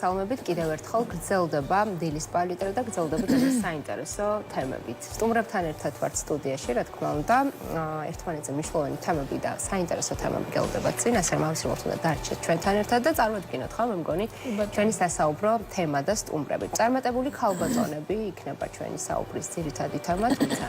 მოგესალმებით კიდევ ერთხელ გრძელდება დილის პალიატრა და გრძელდება ძალიან საინტერესო თემებით. სტუმრებთან ერთად ვართ სტუდიაში, რა თქმა უნდა, ერთმანეთზე მნიშვნელოვანი თემები და საინტერესო თემები გელოდებათ წინ, ასე რომ ავსიმოთ უნდა დარჩეთ ჩვენთან ერთად და წარმოადგინოთ ხომ მე მგონი ჩვენი სასაუბრო თემა და სტუმრები. წარმატებული ქალბატონები იქნება ჩვენი საუბრის ძირითადი თემა, თუმცა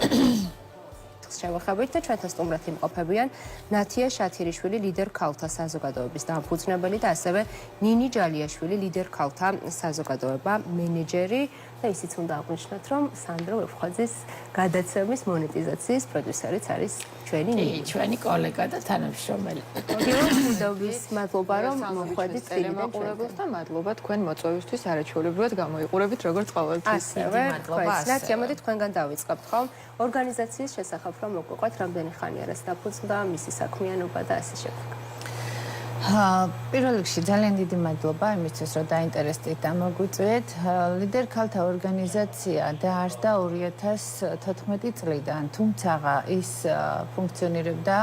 შევახებით და ჩვენთან სტუმრად იმყოფებიან ნათია შათირიშვილი ლიდერ ქალთა საზოგადოების დამფუძნებელი და ასევე ნინი ჯალიაშვილი ლიდერ ქალთა საზოგადოება მენეჯერი და ისიც უნდა აღვნიშნოთ რომ სანდრო ვეფხვაძის გადაცემის მონეტიზაციის პროდიუსერიც არის ჩვენი ნინი ჩვენი კოლეგა და თანამშრომელი. მადლობა რომ მოხვედით ტელემაყურებელს და მადლობა თქვენ მოწვევისთვის არაჩვეულებრივად გამოიყურებით როგორც ყოველთვის. ასევე ნათია მოდით თქვენგან დავიწყებთ ხომ ორგანიზაციის შესახებ რომ მოგვიყვეთ რამდენი ხანია რას დაფუძნდა მისი საქმიანობა და ასე შემდეგ. პირველ რიგში ძალიან დიდი მადლობა იმისთვის რომ დაინტერესდით და მოგვიწვიეთ. ლიდერ ქალთა ორგანიზაცია დაარსდა 2014 წლიდან, თუმცა ის ფუნქციონირებდა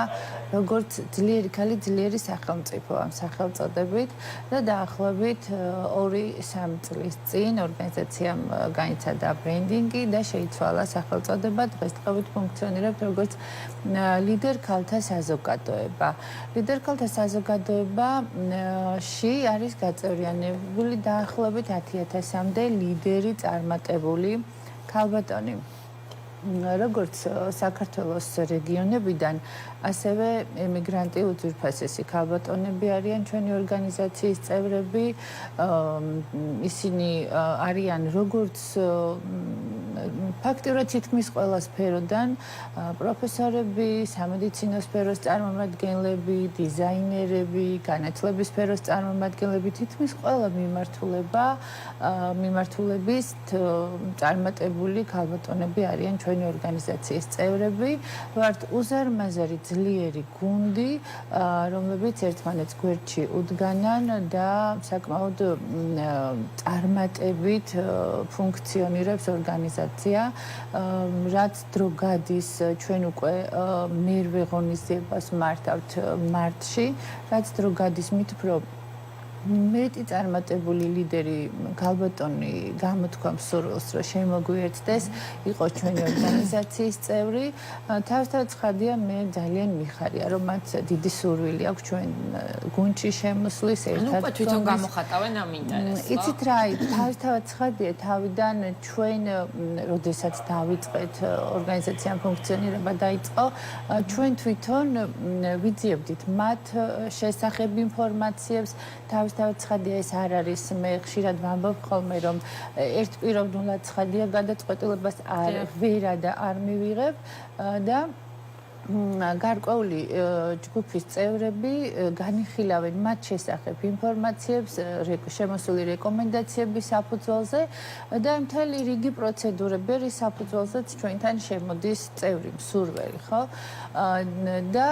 როგორც ძლიერი ქალი ძლიერი სახელმწიფო ამ სახელწოდებით და დაახლოებით 2-3 წლის წინ ორგანიზაციამ განიცადა ბრენდინგი და შეიცვალა სახელწოდება. დღესდღეობით ფუნქციონირებს როგორც ლიდერ ქალთა საზოგადოება. ლიდერ ქალთა საზოგადოებაში არის გაწევრიანებული დაახლოებით 10,000-მდე ლიდერი წარმატებული ქალბატონი. როგორც საქართველოს რეგიონებიდან, ასევე ემიგრანტი უძვირფასესი ქალბატონები არიან ჩვენი ორგანიზაციის წევრები. ისინი არიან როგორც ფაქტიურად თითქმის ყველა სფეროდან პროფესორები, სამედიცინო სფეროს წარმომადგენლები, დიზაინერები, განათლების სფეროს წარმომადგენლები, თითქმის ყველა მიმართულების წარმატებული ქალბატონები არიან ჩვენი ორგანიზაციის წევრები. ვართ უზარმაზარი ძლიერი გუნდი, რომლებიც ერთმანეთს გვერდში უდგანან და საკმაოდ წარმატებით ფუნქციონირებს ორგანიზაცია. რაც დრო გადის, ჩვენ უკვე მერვე ღონისძიებას მართავთ მარტში, რაც დრო გადის მით უფრო მეტი წარმატებული ლიდერი ქალბატონი გამოთქვამს სურვილს, რომ შემოგვიერთდეს, იყოს ჩვენი ორგანიზაციის წევრი. თავისთავად ცხადია, მე ძალიან მიხარია, რომ მათ დიდი სურვილი აქვს ჩვენ გუნდში შემოსვლის ერთად. უკვე თვითონ გამოხატავენ ამ ინტერესს. იცით რა, თავისთავად ცხადია, თავიდან ჩვენ, როდესაც დავიწყეთ ორგანიზაციამ ფუნქციონირება დაიწყო, ჩვენ თვითონ ვიძიებდით მათ შესახებ ინფორმაციებს. თავისთავად ცხადია, ეს არ არის, მე ხშირად ვამბობ ხოლმე, რომ ერთპიროვნულად ცხადია გადაწყვეტილებას ვერა და არ მივიღებ და გარკვეული ჯგუფის წევრები განიხილავენ მათ შესახებ ინფორმაციებს შემოსული რეკომენდაციების საფუძველზე და მთელი რიგი პროცედურები არის საფუძველზეც ჩვენთან შემოდის წევრი მსურველი, ხო? და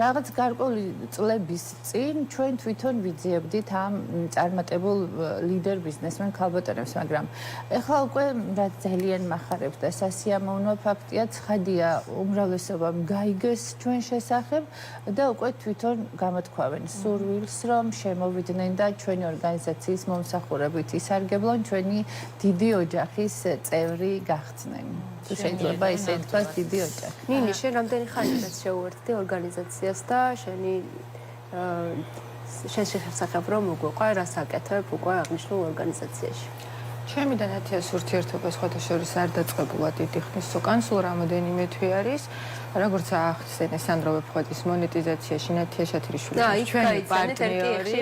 რაღაც გარკვეული წლების წინ ჩვენ თვითონ ვიძიებდით ამ წარმატებულ ლიდერ ბიზნესმენ ქალბატონებს, მაგრამ ეხლა უკვე რაც ძალიან მახარებს და სასიამოვნო ფაქტია, ცხადია უმრავლესობამ გაიგეს ჩვენ შესახებ და უკვე თვითონ გამოთქვავენ სურვილს, რომ შემოვიდნენ და ჩვენი ორგანიზაციის მომსახურებით ისარგებლონ, ჩვენი დიდი ოჯახის წევრი გახსნენ. თუ შეიძლება ისე ითქვას, დიდი ოჯახი. ნინი, შენ რამდენი ხანია შეუერთდი ორგანიზაციას და შენი შენ შესახებ რომ მოგვიყვა, რას აკეთებ უკვე აღნიშნულ ორგანიზაციაში? ჩემი და ნათიას ურთიერთობა სხვათა შორის არ დაწყებულა დიდი ხნის უკან, სულ რამოდენიმე თვე არის. როგორც ახსენე სანდრო ვეფხვაძის მონეტიზაციაში ნათია შათირიშვილი ჩვენი პარტნიორი,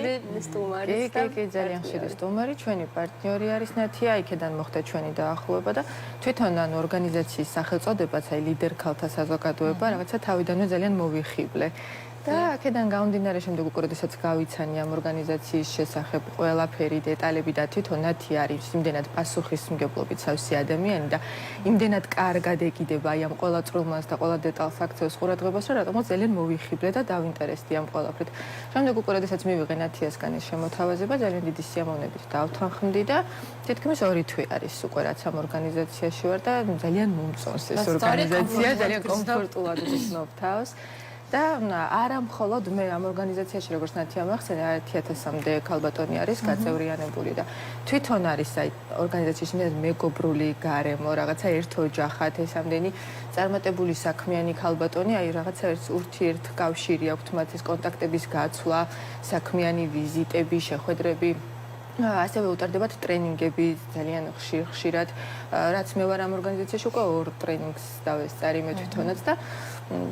კი, ძალიან ხშირი სტუმარი, ჩვენი პარტნიორი არის ნათია, იქედან მოხდა ჩვენი დაახლოება და თვითონ ან ორგანიზაციის სახელწოდებაც, აი ლიდერ ქალთა საზოგადოება, რაღაცა თავიდანვე ძალიან მოვიხიბლე. და აქედან გამომდინარე შემდეგ უკვე როდესაც გავიცანი ამ ორგანიზაციის შესახებ ყველაფერი დეტალები და თვითონ ნათია არის იმდენად პასუხისმგებლობით სავსე ადამიანი და იმდენად კარგად ეკიდება აი ამ ყველა წვრილმანს და ყველა დეტალ ფაქტორს ყურადღებას, რომ რატომაც ძალიან მოვიხიბლე და დავინტერესდი ამ ყველაფრით. შემდეგ უკვე როდესაც მივიღე ნათიასგან ეს შემოთავაზება, ძალიან დიდი სიამოვნებით დავთანხმდი და თითქმის 2 თვე არის უკვე რაც ამ ორგანიზაციაში ვარ და ძალიან მომწონს ეს ორგანიზაცია, ძალიან კომფორტულად ვცნობ თავს. და არა მხოლოდ მე ამ ორგანიზაციაში როგორც ნათია მახსენე 1000-მდე ქალბატონი არის გაწევრიანებული და თვითონ არის აი ორგანიზაციის მეგობრული გარემო, რაღაცა ერთ ოჯახად ეს ამდენი წარმატებული საქმიანი ქალბატონი, აი რაღაცა ერთ ურთიერთკავშირი აქვთ მათ ეს კონტაქტების გაცვლა, საქმიანი ვიზიტები, შეხვედრები. ასევე უტარდებათ ტრენინგები ძალიან ხშირად, რაც მე ვარ ამ ორგანიზაციაში უკვე 2 ტრენინგს დავესწარი მე თვითონაც და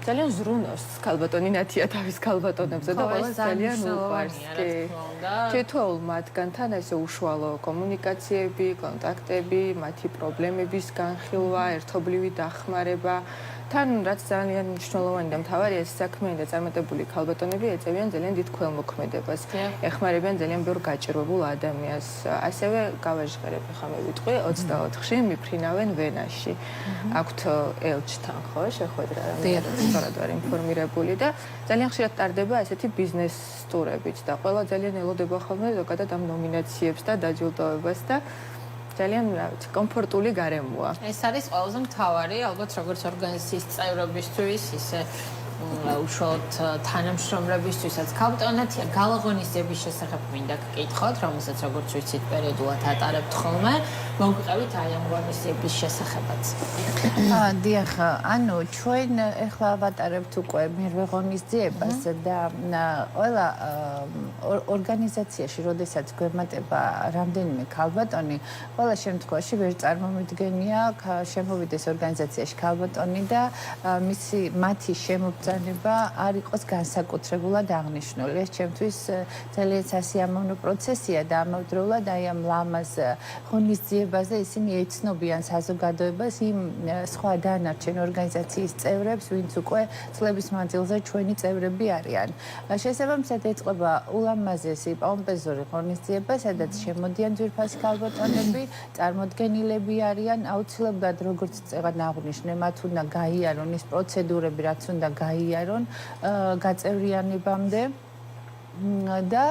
ძალიან ზრუნავს ქალბატონი ნათია თავის ქალბატონებზე და ყველას ძალიან უყვარს. თითოეულ მათგანთან ესე უშუალო კომუნიკაციები, კონტაქტები, მათი პრობლემების განხილვა, ერთობლივი დახმარება. თან რაც ძალიან მნიშვნელოვანი და მთავარია ეს საქმიანი და წარმატებული ქალბატონები ეწევიან ძალიან დიდ ქველმოქმედებას. ეხმარებიან ძალიან ბევრ გაჭირვებულ ადამიანს. ასევე გავაჟღერებ ხა მე ვიტყვი 24-ში მიფრინავენ ვენაში. აქვთ ელჩთან ხო შეხვედრა რამე სწორად ვარ ინფორმირებული და ძალიან ხშირად ტარდება ესეთი ბიზნეს ტურებიც და ყველა ძალიან ელოდება ხოლმე ზოგადად ამ ნომინაციებს და დაჯილდოებას და ძალიან კომფორტული გარემოა. ეს არის ყველაზე მთავარი, ალბათ როგორც ორგანიზაციის წევრებისთვის, ისე უშუალოდ თანამშრომლებისთვისაც. ქალბატონათია გალაღონისების შესახებ მინდა გკითხოთ, რომელსაც როგორც ვიცით პერიოდულად ატარებთ ხოლმე, მოგყევით აი ამ ღონისძიების შესახებაც. დიახ, ანუ ჩვენ ახლა ვატარებთ უკვე მერვე ღონისძიებას და ყველა ორგანიზაციაში, როდესაც გვემატება რამდენიმე ქალბატონი, ყველა შემთხვევაში ვერ წარმომიდგენია შემოვიდეს ორგანიზაციაში ქალბატონი და მათი შემობრძანება არ იყოს განსაკუთრებულად აღნიშნული. ეს ჩემთვის ძალიან სასიამოვნო პროცესია და ამავდროულად აი ამ ლამაზ ღონისძიებაზე ისინი ეცნობიან საზოგადოებას იმ სხვა დანარჩენ ორგანიზაციის წევრებს, ვინც უკვე წლების მანძილზე ჩვენი წევრები არიან. შესაბამისად ეწყობა ულამაზესი პომპეზური ღონისძიება, სადაც შემოდიან ძვირფასი ქალბატონები, წარმოდგენილები არიან, აუცილებლად როგორც წეგან აღვნიშნე, მათ უნდა გაიარონ ის პროცედურები, რაც უნდა გაიარონ გაწევრიანებამდე. და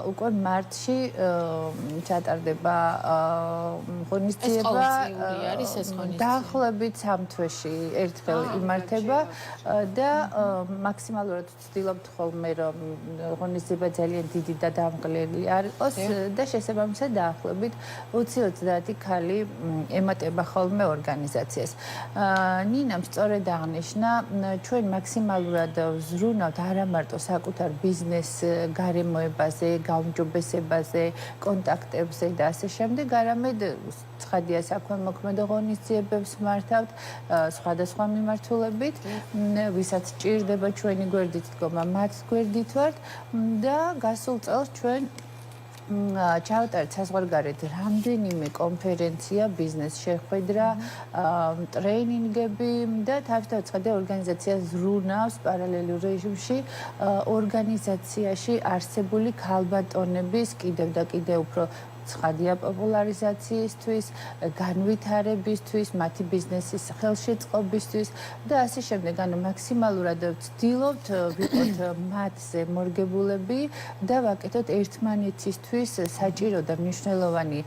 უკვე მარტში ჩატარდება ღონისძიება დაახლოებით 3 თვეში ერთხელ იმართება და მაქსიმალურად ვცდილობთ ხოლმე რომ ღონისძიება ძალიან დიდი და დამღლელი არ იყოს და შესაბამისად დაახლოებით 20-30 ქალი ემატება ხოლმე ორგანიზაციას. ნინამ სწორედ აღნიშნა, ჩვენ მაქსიმალურად ვზრუნავთ არა მარტო საკუთარ ბიზნეს გარემოებაზე, გაუმჯობესებაზე, კონტაქტებზე და ასე შემდეგ, არამედ ცხადია საქველმოქმედო ღონისძიებებს მართავთ სხვადასხვა მიმართულებით, ვისაც ჭირდება ჩვენი გვერდით დგომა, მათ გვერდით ვართ და გასულ წელს ჩვენ ჩავატარეთ საზღვარგარეთ რამდენიმე კონფერენცია, ბიზნეს შეხვედრა, ტრეინინგები და თავისთავად ორგანიზაცია ზრუნავს პარალელურ რეჟიმში ორგანიზაციაში არსებული ქალბატონების კიდევ და კიდევ უფრო ცხადია პოპულარიზაციისთვის, განვითარებისთვის, მათი ბიზნესის ხელშეწყობისთვის და ასე შემდეგ. ანუ მაქსიმალურად ვცდილობთ ვიყოთ მათზე მორგებულები და ვაკეთოთ ერთმანეთისთვის საჭირო და მნიშვნელოვანი